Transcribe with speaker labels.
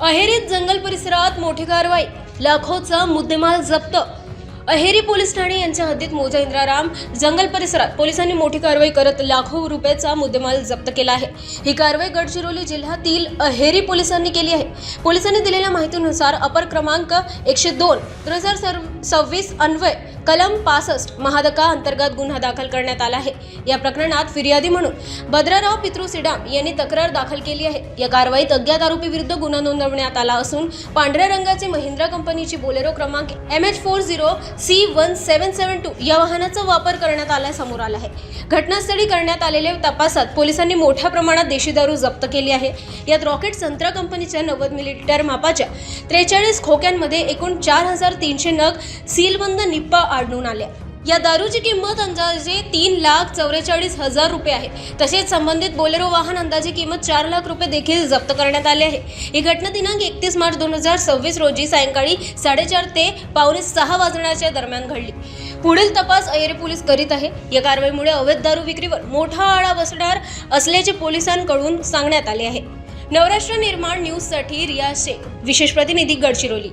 Speaker 1: अहेरीत जंगल परिसरात मोठी कारवाई, लाखोचा मुद्देमाल जप्त। अहेरी पोलीस ठाणे यांच्या हद्दीत मोजा इंद्राराम जंगल परिसरात पोलिसांनी मोठी कारवाई करत लाखो रुपयाचा मुद्देमाल जप्त केला आहे। ही कारवाई गडचिरोली जिल्ह्यातील अहेरी पोलिसांनी केली आहे। पोलिसांनी दिलेल्या माहितीनुसार अपर क्रमांक 102/2026 अन्वय कलम 65 महादका अंतर्गत गुन्हा दाखल करण्यात आला आहे। या प्रकरणात फिर्यादी म्हणून भद्राराव पितृ सिडाम यांनी तक्रार दाखल केली आहे। या कारवाईत अज्ञात आरोपी विरुद्ध गुन्हा नोंदवण्यात आला असून पांढऱ्या रंगाचे महिंद्रा कंपनीची बोलेरो क्रमांक MH40C1772 या वाहनाचा वापर करण्यात आला समोर आला आहे। घटनास्थळी करण्यात आलेल्या तपासात पोलिसांनी मोठ्या प्रमाणात देशी दारू जप्त केली आहे। यात रॉकेट संत्रा कंपनीच्या 90 मिलीलीटर मापाच्या 43 खोक्यांमध्ये एकूण 4300 नग सीलबंद निप्पा आढळून आल्या। या दारूची किंमत अंदाजे 3,44,000 रुपये आहे। तसेच संबंधित बोलेरो वाहन अंदाजे किंमत 4 लाख रुपये देखील जप्त करण्यात आले आहे। ही घटना दिनांक 31 मार्च 2026 रोजी सायंकाळी 4:30 ते 5:45 वाजण्याच्या दरम्यान घडली। पुढील तपास अहेरी पोलीस करीत आहे। या कारवाईमुळे अवैध दारू विक्रीवर मोठा आळा बसणार असल्याचे पोलिसांकडून सांगण्यात आले आहे। नवराष्ट्र निर्माण न्यूजसाठी रियाज शेख, विशेष प्रतिनिधी, गडचिरोली।